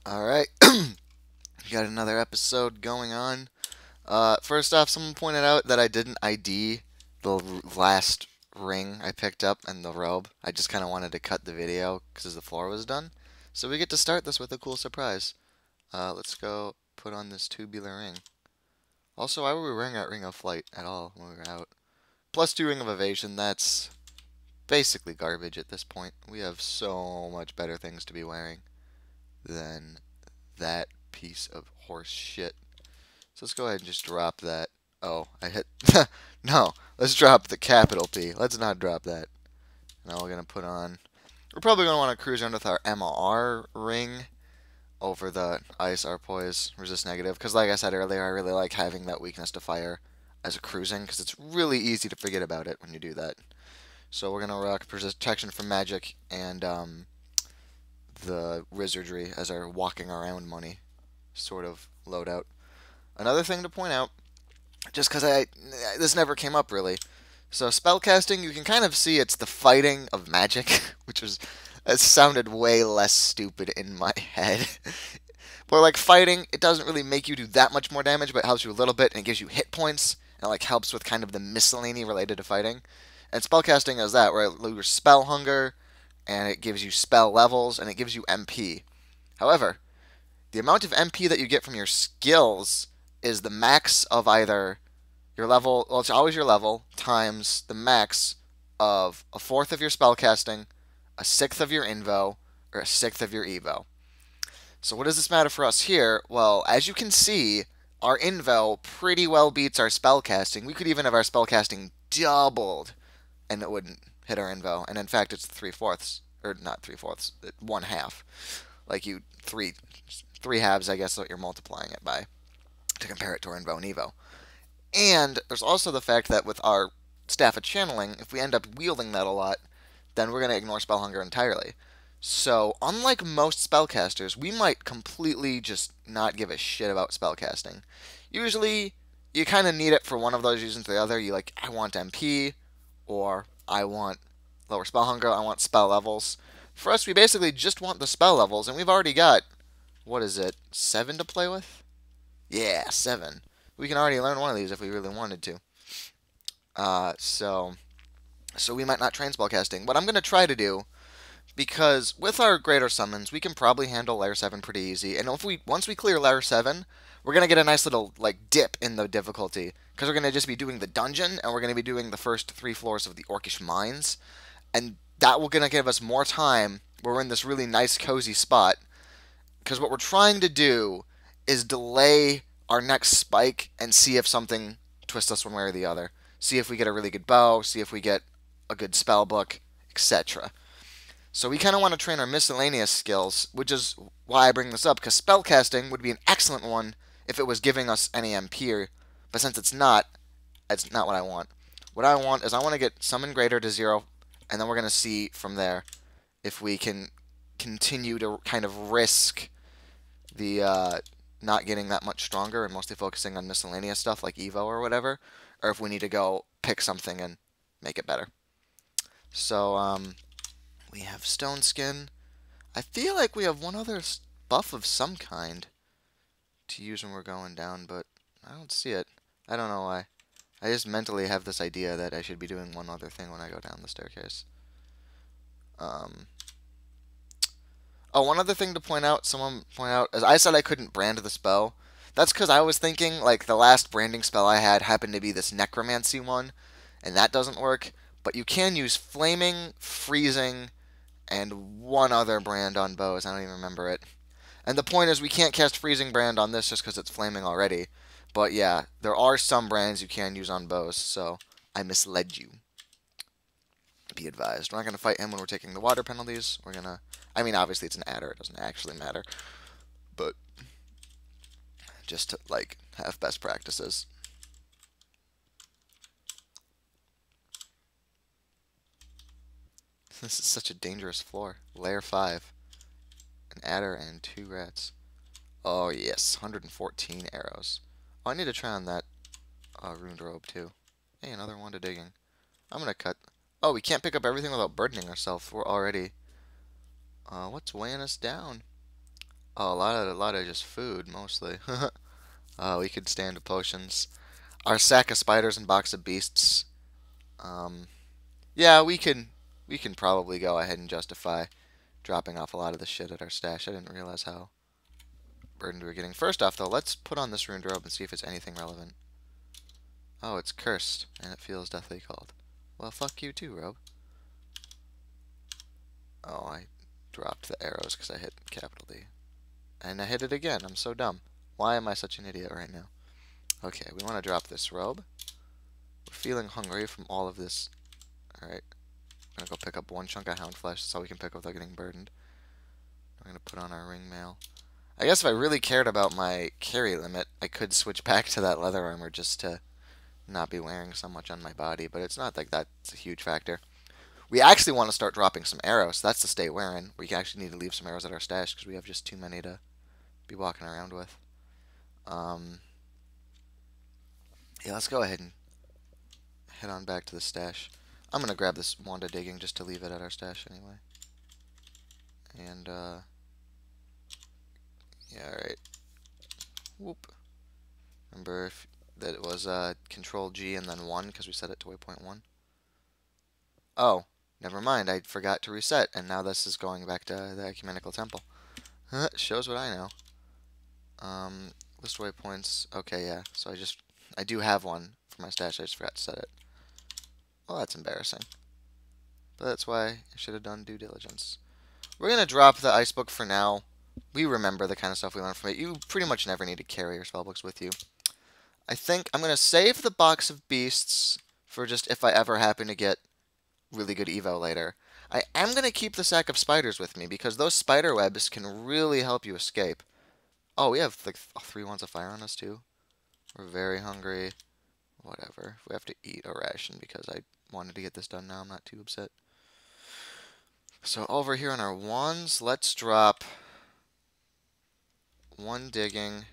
Alright, we got another episode going on. First off, someone pointed out that I didn't ID the last ring I picked up and the robe. I just kind of wanted to cut the video because the floor was done. So we get to start this with a cool surprise. Let's go put on this tubular ring. Also, why were we wearing that ring of flight at all when we were out? +2 ring of evasion, that's basically garbage at this point. We have so much better things to be wearing than that piece of horse shit. So let's go ahead and just drop that. Oh, I hit. No, let's drop the capital P. Let's not drop that. Now we're going to put on. We're probably going to want to cruise around with our MR ring over the ice, our poise, resist negative. Because, like I said earlier, I really like having that weakness to fire as a cruising. Because it's really easy to forget about it when you do that. So we're going to rock protection from magic and the wizardry as our walking around money sort of loadout. Another thing to point out, just because this never came up really. So spellcasting, you can kind of see it's the fighting of magic, which was it sounded way less stupid in my head. But like fighting, it doesn't really make you do that much more damage, but it helps you a little bit and it gives you hit points and it like helps with kind of the miscellany related to fighting. And spellcasting is that, where it lowers spell hunger and it gives you spell levels and it gives you MP. However, the amount of MP that you get from your skills is the max of either your level, well, it's always your level, times the max of a fourth of your spellcasting, a sixth of your invo, or a sixth of your evo. So what does this matter for us here? Well, as you can see, our invo pretty well beats our spellcasting. We could even have our spellcasting doubled, and it wouldn't hit our invo. And in fact, it's 3/4, or not 3/4, 1/2. Like you, three halves, I guess, what you're multiplying it by to compare it to our Invo and Evo. And there's also the fact that with our Staff of Channeling, if we end up wielding that a lot, then we're going to ignore Spell Hunger entirely. So, unlike most spellcasters, we might completely just not give a shit about spellcasting. Usually, you kind of need it for one of those reasons or the other. You like, I want MP, or I want lower spell hunger, I want spell levels. For us, we basically just want the spell levels, and we've already got, what is it, 7 to play with? Yeah, 7. We can already learn one of these if we really wanted to. So we might not train spellcasting. What I'm going to try to do, because with our greater summons, we can probably handle Lair 7 pretty easy. And if we once we clear Lair 7, we're going to get a nice little like dip in the difficulty. Because we're going to just be doing the dungeon, and we're going to be doing the first 3 floors of the Orcish Mines. And that will going to give us more time where we're in this really nice, cozy spot. Because what we're trying to do is delay our next spike and see if something twists us one way or the other. See if we get a really good bow, see if we get a good spell book, etc. So we kind of want to train our miscellaneous skills, which is why I bring this up, because spellcasting would be an excellent one if it was giving us any MP, but since it's not what I want. What I want is I want to get summon greater to 0, and then we're going to see from there if we can continue to kind of risk the not getting that much stronger and mostly focusing on miscellaneous stuff like Evo or whatever, or if we need to go pick something and make it better. So, we have Stone Skin. I feel like we have one other buff of some kind to use when we're going down, but I don't see it. I don't know why. I just mentally have this idea that I should be doing one other thing when I go down the staircase. Um, Oh, one other thing to point out, someone pointed out, is I said I couldn't brand the spell. That's because I was thinking, like, the last branding spell I had happened to be this Necromancy one, and that doesn't work. But you can use Flaming, Freezing, and one other brand on bows. I don't even remember it. And the point is, we can't cast Freezing brand on this just because it's Flaming already. But yeah, there are some brands you can use on bows, so I misled you. Be advised. We're not going to fight him when we're taking the water penalties. We're going to... I mean, obviously it's an adder. It doesn't actually matter. But just to, like, have best practices. This is such a dangerous floor. Lair 5. An adder and 2 rats. Oh, yes. 114 arrows. Oh, I need to try on that ruined robe, too. Hey, another one to digging. I'm going to cut... Oh, we can't pick up everything without burdening ourselves. We're already... what's weighing us down? Oh, a lot of just food mostly. We could stand to potions. Our sack of spiders and box of beasts. Um, yeah, we can probably go ahead and justify dropping off a lot of the shit at our stash. I didn't realize how burdened we were getting. First off, though, let's put on this ruined robe and see if it's anything relevant. Oh, it's cursed, and it feels deathly cold. Well, fuck you too, robe. Oh, I dropped the arrows because I hit capital D. And I hit it again. I'm so dumb. Why am I such an idiot right now? Okay, we want to drop this robe. We're feeling hungry from all of this. Alright. I'm going to go pick up one chunk of hound flesh. That's all we can pick up without getting burdened. We're going to put on our ring mail. I guess if I really cared about my carry limit, I could switch back to that leather armor just to not be wearing so much on my body. But it's not like that's a huge factor. We actually want to start dropping some arrows. That's the state we're in. We actually need to leave some arrows at our stash because we have just too many to be walking around with. Yeah, let's go ahead and head on back to the stash. I'm going to grab this wand of digging just to leave it at our stash anyway. And, yeah, alright. Whoop. Remember that it was Control G and then 1 because we set it to waypoint 1. Oh, never mind. I forgot to reset, and now this is going back to the Ecumenical Temple. Shows what I know. List waypoints. Okay, yeah. So I do have one for my stash. I just forgot to set it. Well, that's embarrassing. But that's why I should have done due diligence. We're going to drop the ice book for now. We remember the kind of stuff we learned from it. You pretty much never need to carry your spellbooks with you. I think I'm going to save the box of beasts for just if I ever happen to get really good evo later. I am going to keep the sack of spiders with me because those spider webs can really help you escape. Oh, we have like 3 wands of fire on us too. We're very hungry. Whatever. We have to eat a ration because I wanted to get this done now. I'm not too upset. So over here on our wands, let's drop 1 digging.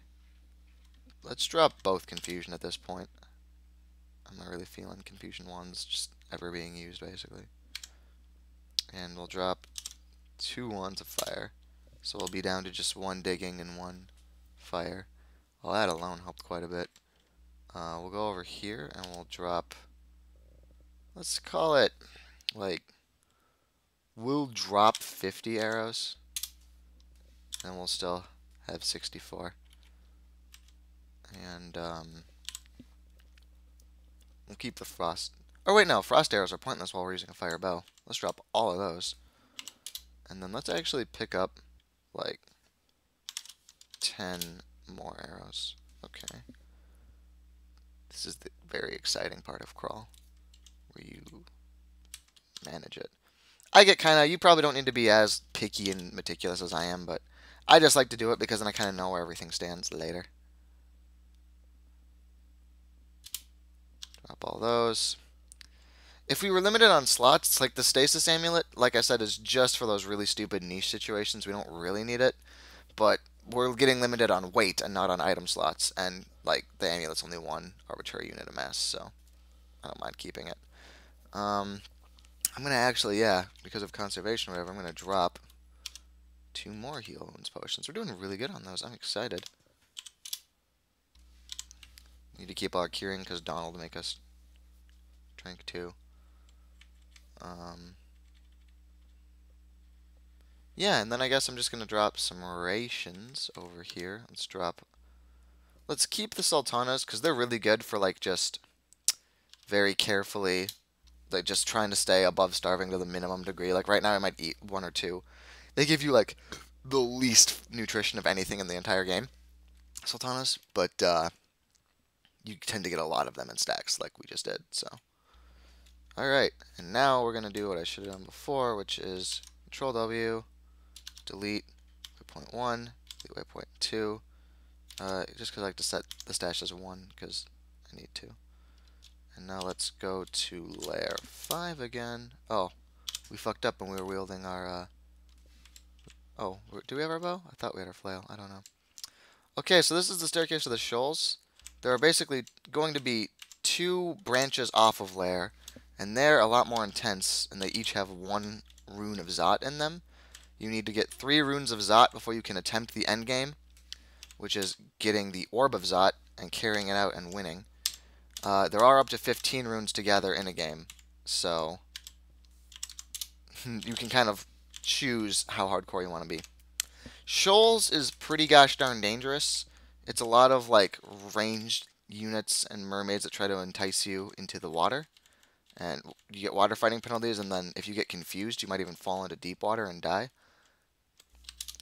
Let's drop both confusion at this point. I'm not really feeling confusion wands just ever being used, basically. And we'll drop 2 wands of fire. So we'll be down to just 1 digging and 1 fire. Well, that alone helped quite a bit. We'll go over here and we'll drop, let's call it, like, we'll drop 50 arrows. And we'll still have 64. And, we'll keep the frost. Oh, wait, no. Frost arrows are pointless while we're using a fire bow. Let's drop all of those. And then let's actually pick up, like, 10 more arrows. Okay. This is the very exciting part of crawl, where you manage it. I get kind of, you probably don't need to be as picky and meticulous as I am, but I just like to do it because then I kind of know where everything stands later. Drop all those. If we were limited on slots, like the stasis amulet, like I said, is just for those really stupid niche situations. We don't really need it, but we're getting limited on weight and not on item slots, and like the amulet's only 1 arbitrary unit of mass, so I don't mind keeping it. I'm gonna actually, yeah, because of conservation or whatever, I'm gonna drop 2 more heal wounds potions. We're doing really good on those. I'm excited. Need to keep our curing because Donald will make us drink too. Yeah, and then I guess I'm just going to drop some rations over here. Let's keep the sultanas because they're really good for like just very carefully, like just trying to stay above starving to the minimum degree. Like right now I might eat 1 or 2. They give you like the least nutrition of anything in the entire game, sultanas, but you tend to get a lot of them in stacks like we just did, so. Alright, and now we're going to do what I should have done before, which is Control W, delete waypoint 1, delete waypoint 2, just because I like to set the stash as 1, because I need to. And now let's go to Lair 5 again. Oh, we fucked up when we were wielding our, oh, do we have our bow? I thought we had our flail. I don't know. Okay, so this is the Staircase of the Shoals. There are basically going to be 2 branches off of Lair, and they're a lot more intense, and they each have 1 rune of Zot in them. You need to get 3 runes of Zot before you can attempt the end game, which is getting the Orb of Zot and carrying it out and winning. There are up to 15 runes to gather in a game, so you can kind of choose how hardcore you want to be. Shoals is pretty gosh darn dangerous. It's a lot of like ranged units and mermaids that try to entice you into the water. And you get water fighting penalties, and then if you get confused, you might even fall into deep water and die.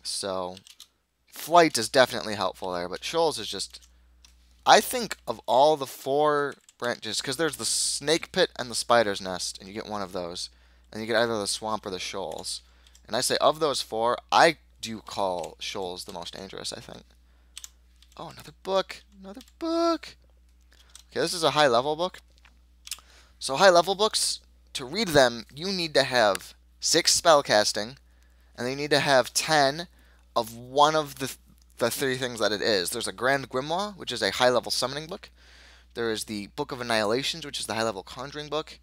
So, flight is definitely helpful there, but shoals is just... I think of all the 4 branches, because there's the snake pit and the spider's nest, and you get one of those. And you get either the swamp or the shoals. And I say, of those 4, I do call shoals the most dangerous, I think. Oh, another book. Another book. Okay, this is a high-level book. So high-level books, to read them, you need to have 6 spellcasting, and you need to have 10 of one of the 3 things that it is. There's a Grand Grimoire, which is a high-level summoning book. There is the Book of Annihilations, which is the high-level conjuring book.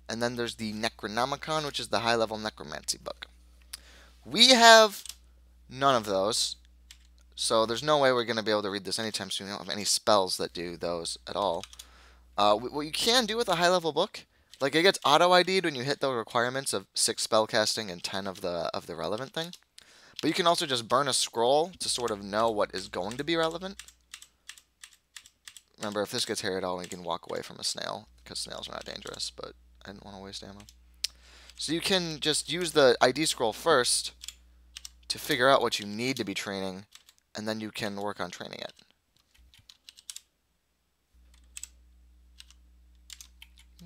And then there's the Necronomicon, which is the high-level necromancy book. We have none of those, so there's no way we're going to be able to read this anytime soon. We don't have any spells that do those at all. What you can do with a high-level book, like it gets auto-ID'd when you hit the requirements of 6 spellcasting and 10 of the relevant thing. But you can also just burn a scroll to sort of know what is going to be relevant. Remember, if this gets hairy at all, you can walk away from a snail, because snails are not dangerous, but I didn't want to waste ammo. So you can just use the ID scroll first to figure out what you need to be training, and then you can work on training it.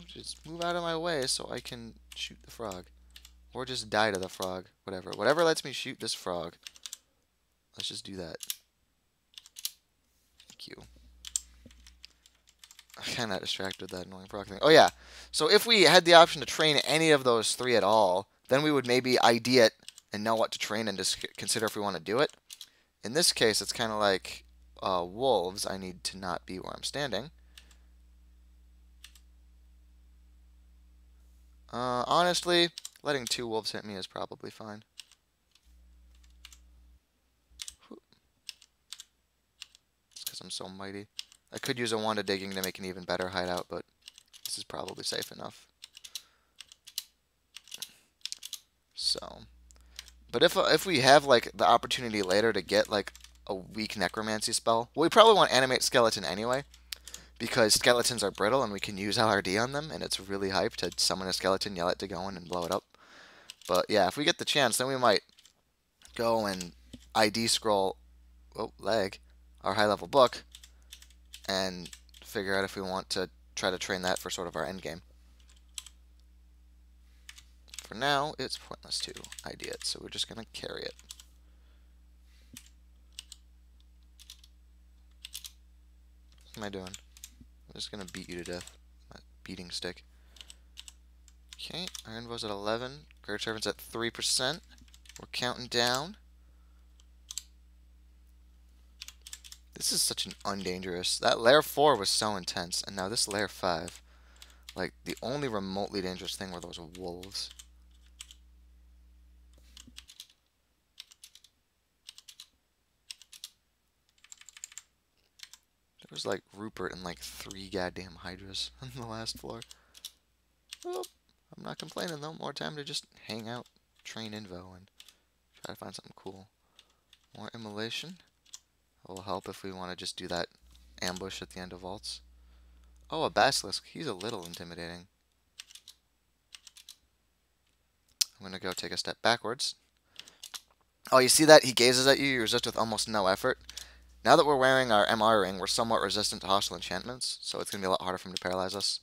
Just move out of my way so I can shoot the frog. Or just die to the frog. Whatever. Whatever lets me shoot this frog. Let's just do that. Thank you. I kind of distracted with that annoying frog thing. Oh yeah. So if we had the option to train any of those 3 at all, then we would maybe ID it and know what to train and just consider if we want to do it. In this case, it's kind of like wolves. I need to not be where I'm standing. Honestly, letting 2 wolves hit me is probably fine. It's because I'm so mighty. I could use a wand of digging to make an even better hideout, but this is probably safe enough. So, but if we have like the opportunity later to get like a weak necromancy spell, well, we probably want animate skeleton anyway, because skeletons are brittle and we can use LRD on them, and it's really hype to summon a skeleton, yell it to go in, and blow it up. But yeah, if we get the chance, then we might go and ID scroll, our high-level book, and figure out if we want to try to train that for sort of our end game. For now, it's pointless to ID it, so we're just going to carry it. What am I doing? I'm just going to beat you to death. My beating stick. Okay, our invo's at 11. Great Servant's at 3%. We're counting down. This is such an undangerous... That Lair 4 was so intense, and now this Lair 5. Like, the only remotely dangerous thing were those wolves. There was, like, Rupert and, like, 3 goddamn Hydras on the last floor. Oh, I'm not complaining, though. More time to just hang out, train Invo, and try to find something cool. More immolation. Will help if we want to just do that ambush at the end of vaults. Oh, a basilisk. He's a little intimidating. I'm going to go take a step backwards. Oh, you see that? He gazes at you. You resist with almost no effort. Now that we're wearing our MR ring, we're somewhat resistant to hostile enchantments, so it's going to be a lot harder for him to paralyze us.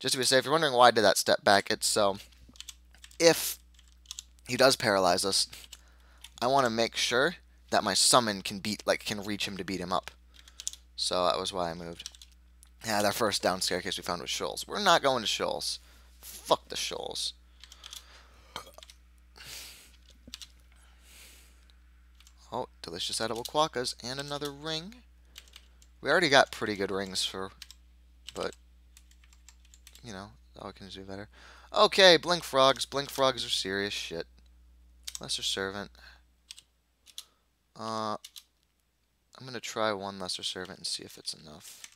Just to be safe, if you're wondering why I did that step back, it's so if he does paralyze us, I want to make sure that my summon can reach him to beat him up. So that was why I moved. Yeah, our first down staircase we found was shoals. We're not going to shoals. Fuck the shoals. Oh, delicious edible quokkas and another ring. We already got pretty good rings but you know, all we can do better. Okay, blink frogs. Blink frogs are serious shit. Lesser Servant. I'm going to try one Lesser Servant and see if it's enough.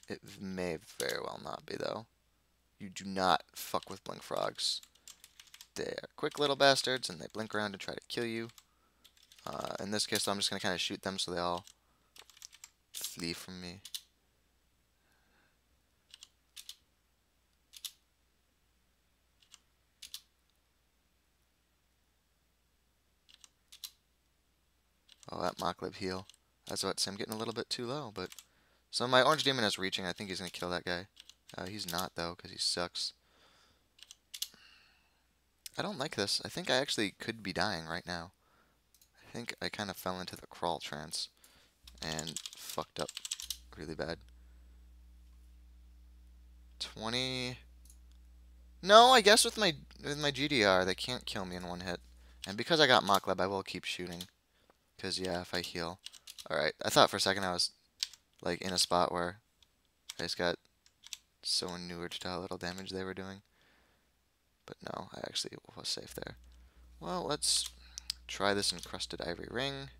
It may very well not be, though. You do not fuck with blink frogs. They are quick little bastards, and they blink around and try to kill you. In this case, I'm just going to kind of shoot them so they all flee from me. Oh, that Moklib heal. That's what I'm getting a little bit too low, but... So my Orange Demon is reaching. I think he's going to kill that guy. He's not, though, because he sucks. I don't like this. I think I actually could be dying right now. I think I kind of fell into the crawl trance and fucked up really bad. 20... No, I guess with my GDR, they can't kill me in one hit. And because I got Moklib, I will keep shooting. Because, yeah, if I heal... Alright, I thought for a second I was, like, in a spot where I just got so inured to how little damage they were doing. But no, I actually was safe there. Well, let's try this encrusted ivory ring.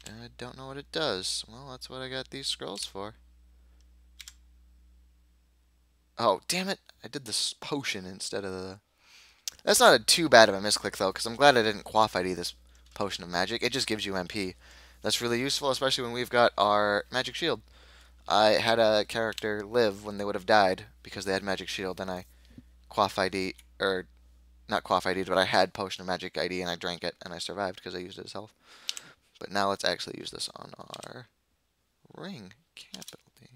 And I don't know what it does. Well, that's what I got these scrolls for. Oh, damn it! I did this potion instead of the... That's not too bad of a misclick, though, because I'm glad I didn't quaff ID this potion of magic. It just gives you MP. That's really useful, especially when we've got our magic shield. I had a character live when they would have died because they had magic shield, and I quaff ID, or not quaff ID, but I had potion of magic ID, and I drank it, and I survived because I used it as health. But now let's actually use this on our ring, capital D.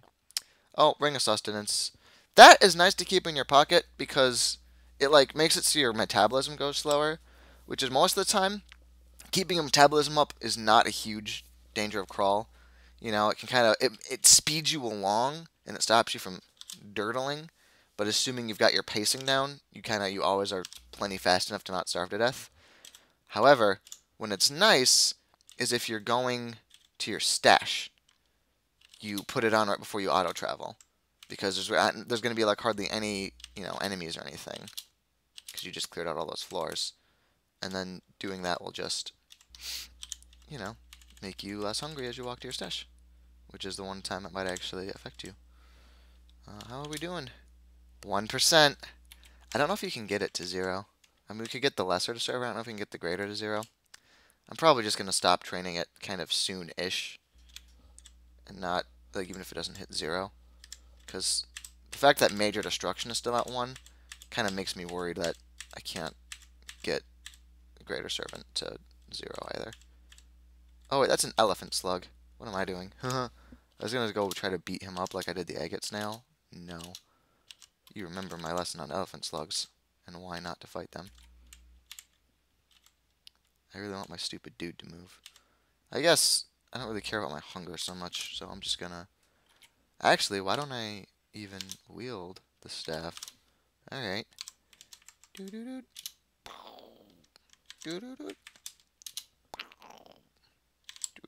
Oh, ring of sustenance. That is nice to keep in your pocket because it like makes it so your metabolism goes slower, which is most of the time keeping your metabolism up is not a huge danger of crawl. You know, it can kind of it speeds you along and it stops you from dirtling. But assuming you've got your pacing down, you always are plenty fast enough to not starve to death. However, when it's nice is if you're going to your stash, you put it on right before you auto travel, because there's going to be like hardly any enemies or anything, because you just cleared out all those floors, and then doing that will just make you less hungry as you walk to your stash, which is the one time it might actually affect you. How are we doing? 1%. I don't know if you can get it to 0. I mean, we could get the lesser to serve. I don't know if we can get the greater to 0. I'm probably just going to stop training it kind of soon-ish. And not, like, even if it doesn't hit 0. Because the fact that major destruction is still at 1 kind of makes me worried that I can't get the greater servant to 0 either. Oh, wait, that's an elephant slug. What am I doing? I was going to go try to beat him up like I did the agate snail. No. You remember my lesson on elephant slugs, and why not to fight them. I really want my stupid dude to move. I guess I don't really care about my hunger so much, so I'm just gonna... Actually, why don't I even wield the staff? Alright. Doo-doo-doo. Doo-doo-doo.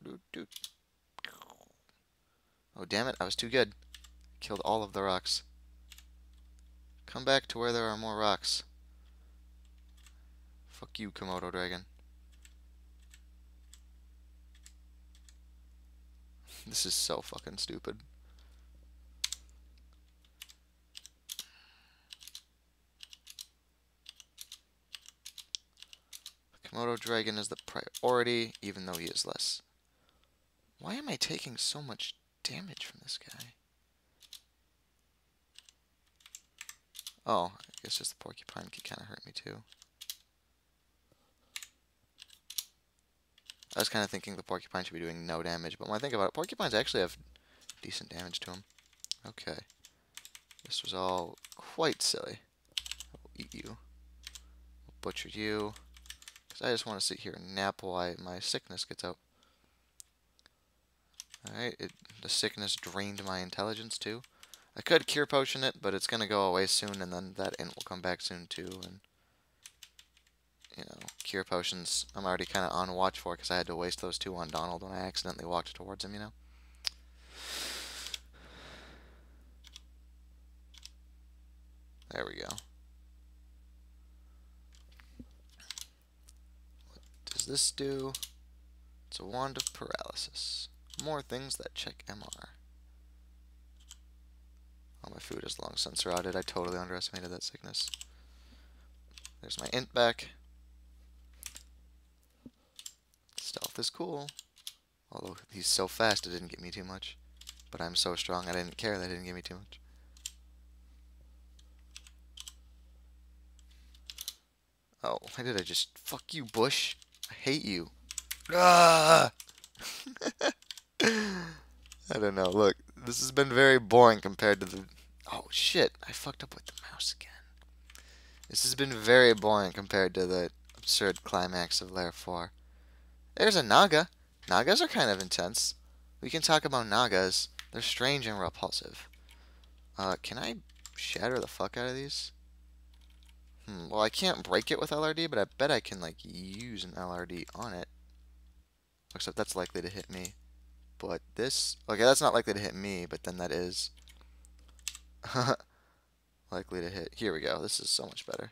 Doo-doo-doo. Oh, damn it, I was too good. Killed all of the rocks. Come back to where there are more rocks. Fuck you, Komodo dragon. This is so fucking stupid. Komodo dragon is the priority, even though he is less. Why am I taking so much damage from this guy? Oh, I guess just the porcupine could kind of hurt me too. I was kind of thinking the porcupine should be doing no damage, but when I think about it, porcupines actually have decent damage to them. Okay. This was all quite silly. I will eat you. I'll butcher you. Because I just want to sit here and nap while my sickness gets out. Alright, the sickness drained my intelligence too. I could cure potion it, but it's going to go away soon, and then that int will come back soon too, and... cure potions I'm already kind of on watch for because I had to waste those 2 on Donald when I accidentally walked towards him, There we go. does this do? It's a wand of paralysis. More things that check MR. Oh, my food is long since rotted. I totally underestimated that sickness. There's my int back. Stealth is cool. Although he's so fast it didn't get me too much. But I'm so strong I didn't care that it didn't get me too much. Oh, why did I just... Fuck you, Bush. I hate you. Ah! I don't know. Look, this has been very boring compared to the... Oh, shit. I fucked up with the mouse again. This has been very boring compared to the absurd climax of Lair 4. There's a Naga. Nagas are kind of intense. We can talk about Nagas. They're strange and repulsive. Can I shatter the fuck out of these? Well, I can't break it with LRD, but I bet I can, like, use an LRD on it. Except that's likely to hit me. But this... Okay, that's not likely to hit me, but then that is... likely to hit. Here we go. This is so much better.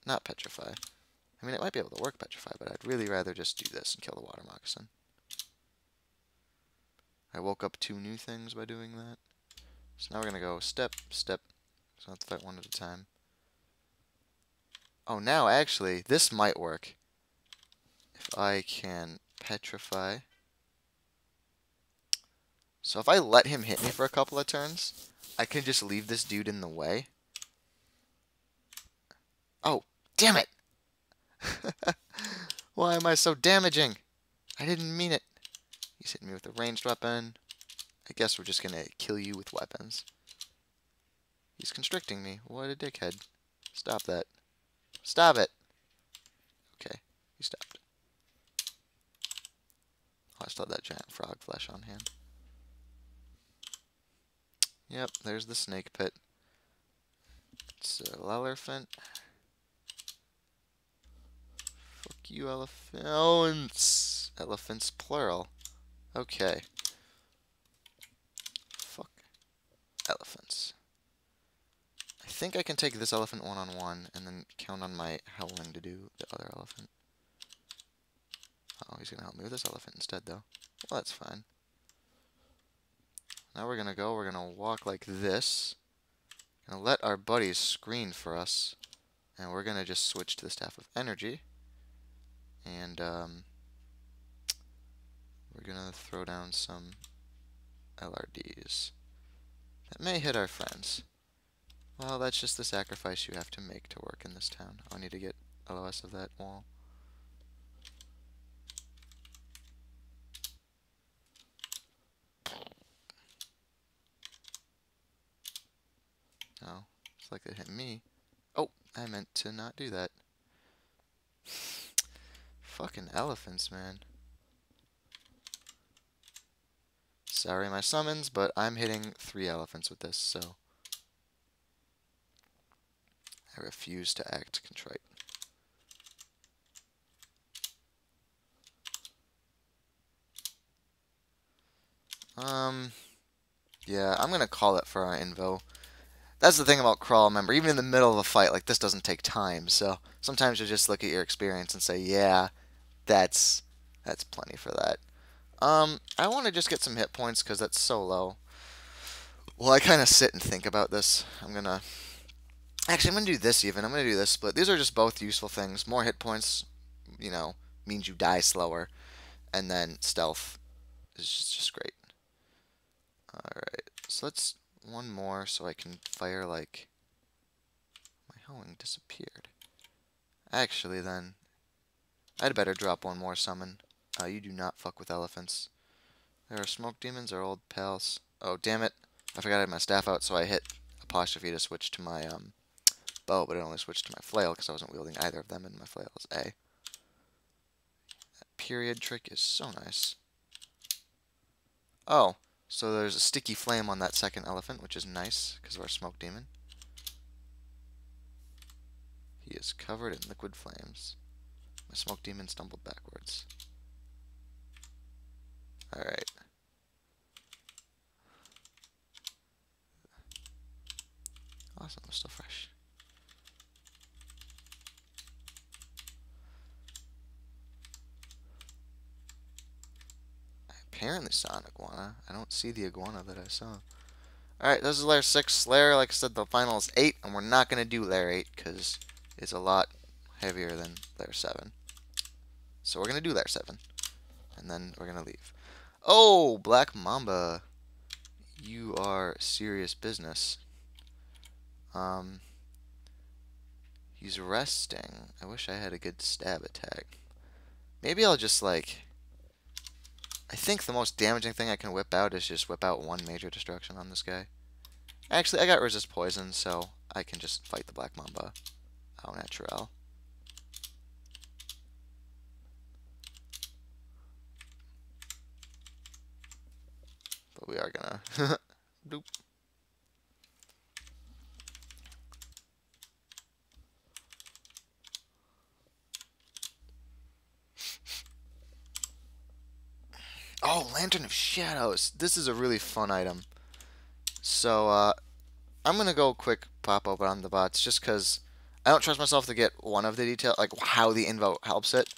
Not Petrify. I mean, it might be able to work Petrify, but I'd really rather just do this and kill the Water Moccasin. I woke up 2 new things by doing that. So now we're going to go step, step. So I have to fight one at a time. Oh, now, actually, this might work. If I can Petrify. So if I let him hit me for a couple of turns, I can just leave this dude in the way. Oh, damn it! Why am I so damaging? I didn't mean it. He's hitting me with a ranged weapon. I guess we're just gonna kill you with weapons. He's constricting me. What a dickhead. Stop that. Stop it! Okay, he stopped. Oh, I still have that giant frog flesh on hand. Yep, there's the snake pit. It's a elephant. Fuck you, elephants. Elephants, plural. Okay. Fuck. Elephants. I think I can take this elephant one-on-one and then count on my howling to do the other elephant. Oh, he's gonna help me with this elephant instead, though. Well, that's fine. Now we're gonna walk like this. Gonna let our buddies screen for us. And we're gonna just switch to the Staff of Energy. And, we're gonna throw down some LRDs. That may hit our friends. Well, that's just the sacrifice you have to make to work in this town. I need to get LOS of that wall. Oh, it's like it hit me. Oh, I meant to not do that. Fucking elephants, man. Sorry, my summons, but I'm hitting 3 elephants with this, so I refuse to act contrite. Yeah, I'm gonna call it for our invo. That's the thing about crawl, remember, even in the middle of a fight, like, this doesn't take time, so sometimes you just look at your experience and say, yeah, that's plenty for that. I want to just get some hit points, because that's so low. Well, I kind of sit and think about this. Actually, I'm going to do this even. I'm going to do this split. These are just both useful things. More hit points, you know, means you die slower. And then stealth is just great. Alright, so let's one more so I can fire like... My howling disappeared. Actually, then, I'd better drop one more summon. You do not fuck with elephants. There are smoke demons or old pals. Oh, damn it. I forgot I had my staff out, so I hit apostrophe to switch to my bow, but it only switched to my flail because I wasn't wielding either of them, and my flail is A. That period trick is so nice. Oh, so there's a sticky flame on that second elephant, which is nice because of our smoke demon. He is covered in liquid flames. My smoke demon stumbled backwards. Alright. Awesome, it's still fresh. apparently saw an iguana. I don't see the iguana that I saw. Alright, this is Lair 6. Lair, like I said, the final is 8, and we're not going to do Lair 8 because it's a lot heavier than Lair 7. So we're going to do Lair 7, and then we're going to leave. Oh, Black Mamba. You are serious business. He's resting. I wish I had a good stab attack. Maybe I'll just, like... I think the most damaging thing I can whip out is just whip out one major destruction on this guy. Actually, I got resist poison, so I can just fight the Black Mamba au naturel. But we are gonna... Doop. Oh, Lantern of Shadows. This is a really fun item. So, I'm going to go quick pop open on the bots just because I don't trust myself to get one of the detail, like how the invo helps it.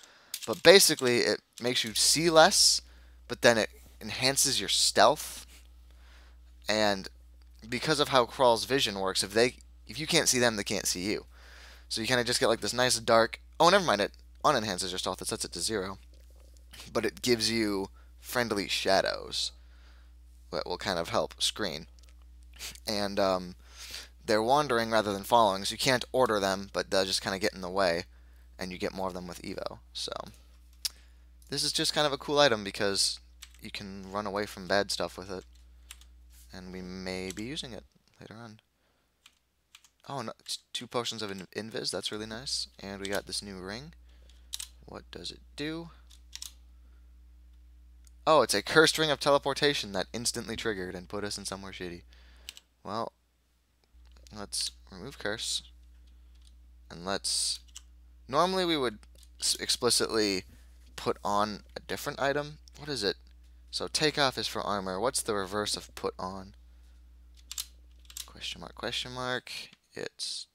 But basically, it makes you see less, but then it enhances your stealth. And because of how Crawl's vision works, if you can't see them, they can't see you. So you kind of just get like this nice dark... Oh, never mind, it unenhances your stealth. It sets it to 0. But it gives you friendly shadows that will kind of help screen. And they're wandering rather than following, so you can't order them, but they'll just kind of get in the way, and you get more of them with Evo. So this is just kind of a cool item because you can run away from bad stuff with it, and we may be using it later on. Oh, no, it's 2 potions of Invis. That's really nice. And we got this new ring. What does it do? Oh, it's a cursed ring of teleportation that instantly triggered and put us in somewhere shitty. Well, let's remove curse. And let's... Normally we would explicitly put on a different item. What is it? So take off is for armor. What's the reverse of put on? Question mark, question mark. It's...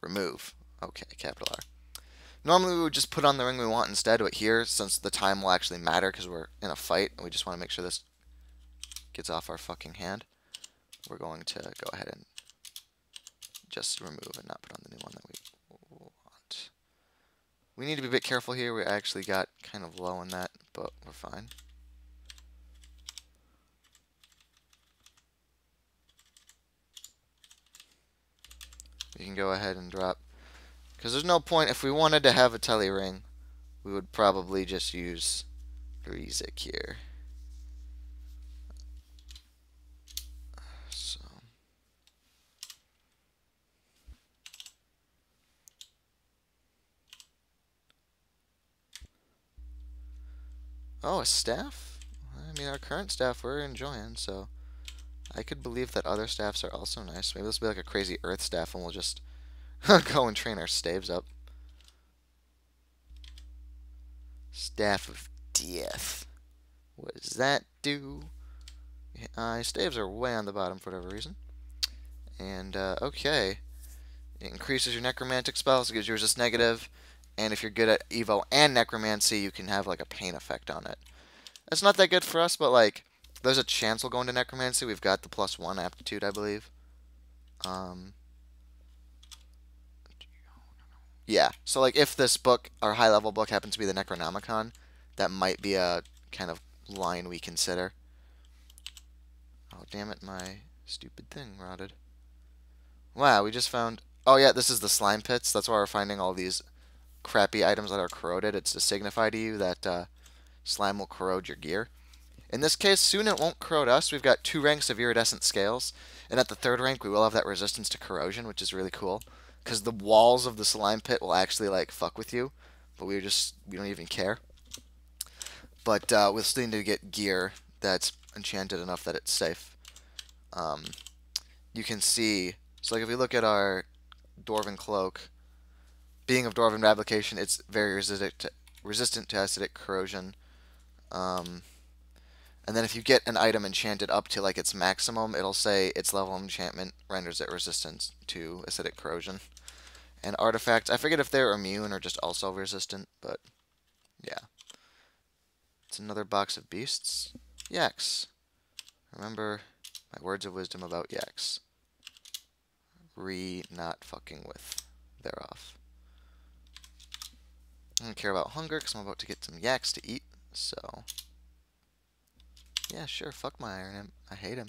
remove. Okay, capital R. Normally we would just put on the ring we want instead, but here, since the time will actually matter because we're in a fight, and we just want to make sure this gets off our fucking hand, we're going to go ahead and just remove and not put on the new one that we want. We need to be a bit careful here. We actually got kind of low on that, but we're fine. We can go ahead and drop, because there's no point. If we wanted to have a tele ring, we would probably just use Rizik here. So oh, a staff? I mean, our current staff we're enjoying, so I could believe that other staffs are also nice. Maybe this will be like a crazy earth staff, and we'll just go and train our staves up. Staff of Death. What does that do? Staves are way on the bottom for whatever reason. And, okay. It increases your necromantic spells, it gives you resist negative, and if you're good at Evo and necromancy, you can have like a pain effect on it. That's not that good for us, but like, there's a chance we'll go into necromancy. We've got the +1 aptitude, I believe. Yeah, so like if this book, our high level book, happens to be the Necronomicon, that might be a kind of line we consider. Oh, damn it, my stupid thing rotted. Wow, we just found... Oh yeah, this is the slime pits. That's why we're finding all these crappy items that are corroded. It's to signify to you that slime will corrode your gear. In this case, soon it won't corrode us. We've got 2 ranks of iridescent scales, and at the 3rd rank we will have that resistance to corrosion, which is really cool. Because the walls of the slime pit will actually like fuck with you, but we don't even care. But we'll still need to get gear that's enchanted enough that it's safe. You can see, so like if we look at our Dwarven cloak, being of Dwarven replication, it's very resistant to acidic corrosion. And then if you get an item enchanted up to like its maximum, it'll say its level of enchantment renders it resistant to acidic corrosion. And artifacts, I forget if they're immune or just also resistant, but yeah. It's another box of beasts. Yaks. Remember my words of wisdom about yaks. Not fucking with. They're off. I don't care about hunger because I'm about to get some yaks to eat. So, yeah, sure. Fuck my Iron Imp. I hate him.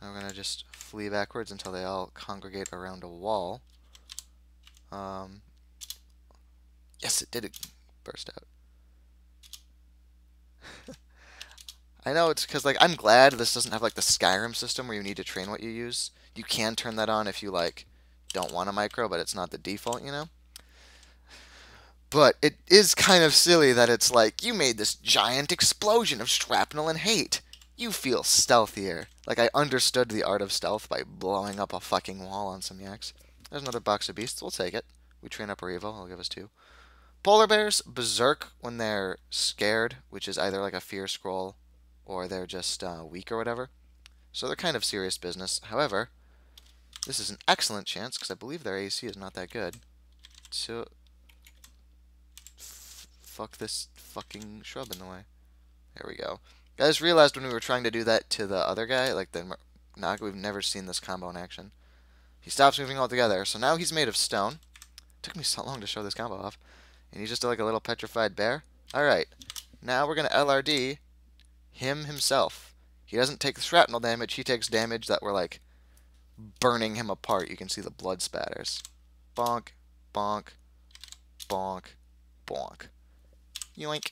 Now we're going to just flee backwards until they all congregate around a wall. Yes, it did burst out. I know it's because, like, I'm glad this doesn't have, like, the Skyrim system where you need to train what you use. You can turn that on if you, like, don't want a micro, but it's not the default, you know? But it is kind of silly that it's like, you made this giant explosion of shrapnel and hate. You feel stealthier. Like, I understood the art of stealth by blowing up a fucking wall on some yaks. There's another box of beasts. We'll take it. We train up our evil. I'll give us 2. Polar bears berserk when they're scared, which is either like a fear scroll or they're just weak or whatever. So they're kind of serious business. However, this is an excellent chance, because I believe their AC is not that good, to fuck this fucking shrub in the way. There we go. I just realized when we were trying to do that to the other guy, like the Naga, we've never seen this combo in action. He stops moving altogether, so now he's made of stone. It took me so long to show this combo off. And he's just like a little petrified bear. Alright, now we're going to LRD him himself. He doesn't take the shrapnel damage, he takes damage that we're like burning him apart. You can see the blood spatters. Bonk, bonk, bonk, bonk. Yoink.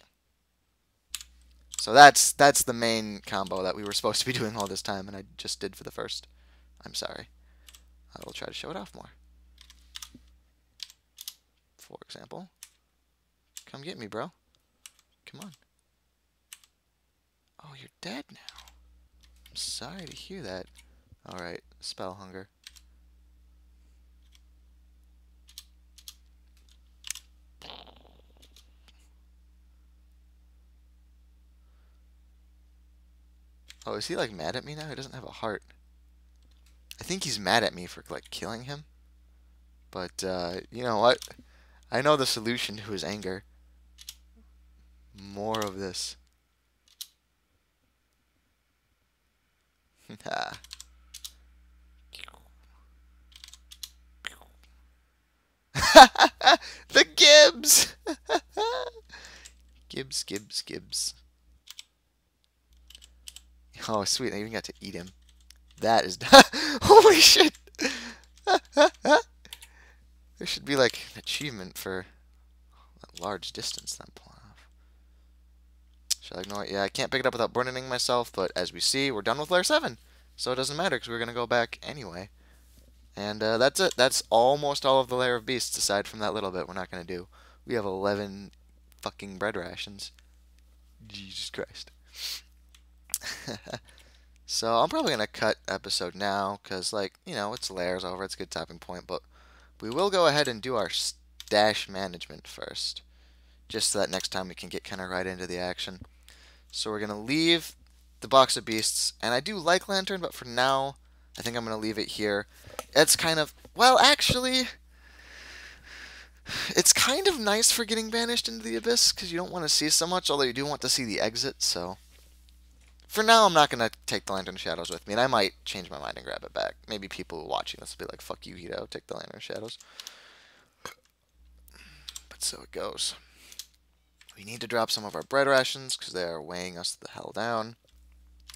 So that's the main combo that we were supposed to be doing all this time, and I just did for the first. I'm sorry. I will try to show it off more. For example, come get me, bro. Come on. Oh, you're dead now. I'm sorry to hear that. Alright, spell hunger. Oh, is he like mad at me now? He doesn't have a heart. I think he's mad at me for like killing him. But, you know what? I know the solution to his anger. More of this. The Gibbs! Gibbs, Gibbs, Gibbs. Oh, sweet. I even got to eat him. That is... Holy shit! There should be, like, an achievement for a large distance that I'm pulling off. Shall I ignore it? Yeah, I can't pick it up without burning myself, but as we see, we're done with Lair 7. So it doesn't matter, because we're going to go back anyway. And that's it. That's almost all of the Lair of Beasts, aside from that little bit we're not going to do. We have 11 fucking bread rations. Jesus Christ. So I'm probably going to cut episode now, because, like, you know, it's Lair's over. It's a good topping point, but we will go ahead and do our stash management first, just so that next time we can get kind of right into the action. So we're going to leave the box of beasts, and I do like Lantern, but for now, I think I'm going to leave it here. It's kind of, well, actually, it's kind of nice for getting banished into the abyss, because you don't want to see so much, although you do want to see the exit, so... For now, I'm not going to take the Lantern Shadows with me, and I might change my mind and grab it back. Maybe people watching this will be like, fuck you, Hito, take the Lantern Shadows. But so it goes. We need to drop some of our bread rations, because they are weighing us the hell down.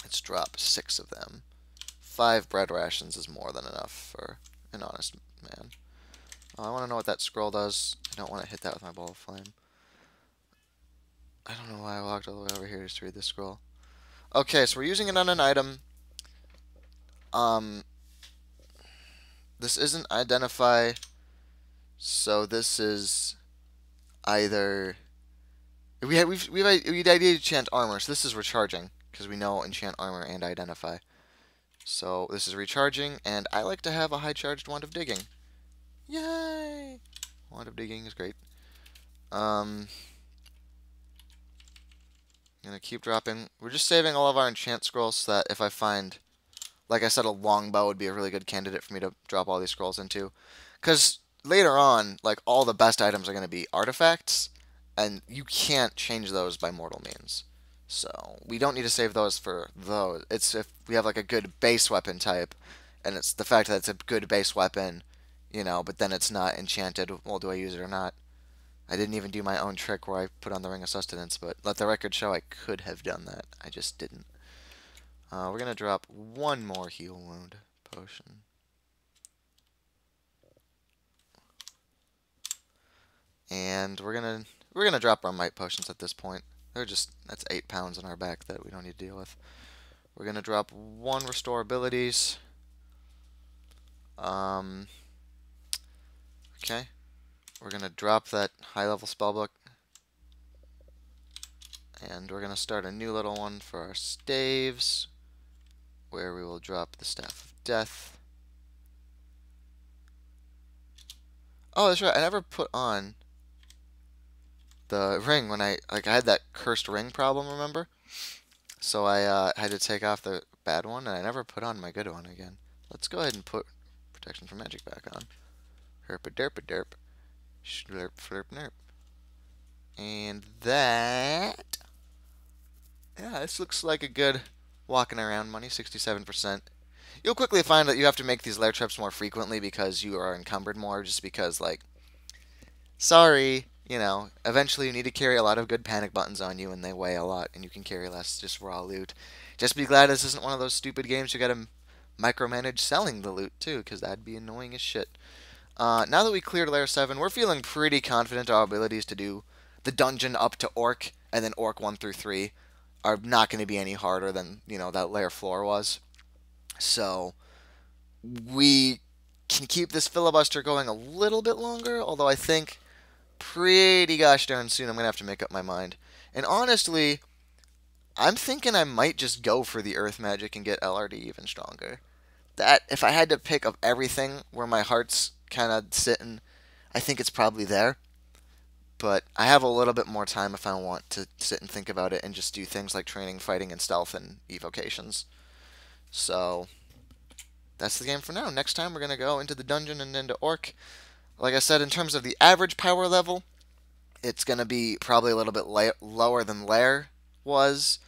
Let's drop 6 of them. 5 bread rations is more than enough for an honest man. Oh, I want to know what that scroll does. I don't want to hit that with my ball of flame. I don't know why I walked all the way over here just to read this scroll. Okay, so we're using it on an item. This isn't identify, so this is either we'd ideally enchant armor, so this is recharging because we know enchant armor and identify. So this is recharging, and I like to have a high charged wand of digging. Yay! Wand of digging is great. Gonna keep dropping. We're just saving all of our enchant scrolls so that if I find, like I said, a longbow would be a really good candidate for me to drop all these scrolls into. Because later on, like, all the best items are going to be artifacts, and you can't change those by mortal means. So we don't need to save those for those. It's if we have like a good base weapon type, and it's the fact that it's a good base weapon, but then it's not enchanted. Well, do I use it or not? I didn't even do my own trick where I put on the Ring of Sustenance, but let the record show I could have done that. I just didn't. We're gonna drop one more heal wound potion. And we're gonna drop our might potions at this point. That's 8 pounds on our back that we don't need to deal with. We're gonna drop one restore abilities. Okay. We're gonna drop that high level spellbook. And we're gonna start a new little one for our staves, where we will drop the Staff of Death. Oh, that's right. I never put on the ring when I had that cursed ring problem, remember? So I had to take off the bad one, and I never put on my good one again. Let's go ahead and put protection from magic back on. Herpa derpa derp. Slurp flurp nerp. And that... Yeah, this looks like a good walking around money, 67%. You'll quickly find that you have to make these lair trips more frequently because you are encumbered more, just because, like, sorry, eventually you need to carry a lot of good panic buttons on you, and they weigh a lot, and you can carry less just raw loot. Just be glad this isn't one of those stupid games you gotta micromanage selling the loot, too, because that'd be annoying as shit. Now that we cleared Lair 7, we're feeling pretty confident our abilities to do the dungeon up to Orc, and then Orc 1 through 3 are not going to be any harder than, that Lair floor was. So, we can keep this filibuster going a little bit longer, although I think pretty gosh darn soon I'm going to have to make up my mind. And honestly, I'm thinking I might just go for the Earth Magic and get LRD even stronger. That, if I had to pick up everything where my heart's kind of sitting, I think it's probably there. But I have a little bit more time if I want to sit and think about it and just do things like training, fighting, and stealth and evocations. So, that's the game for now. Next time we're going to go into the dungeon and into Orc. Like I said, in terms of the average power level, it's going to be probably a little bit lower than Lair was.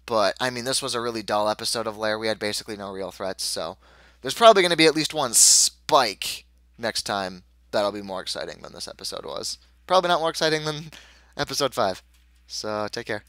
But, I mean, this was a really dull episode of Lair. We had basically no real threats, so there's probably going to be at least one spike next time that'll be more exciting than this episode was. Probably not more exciting than episode 5. So, take care.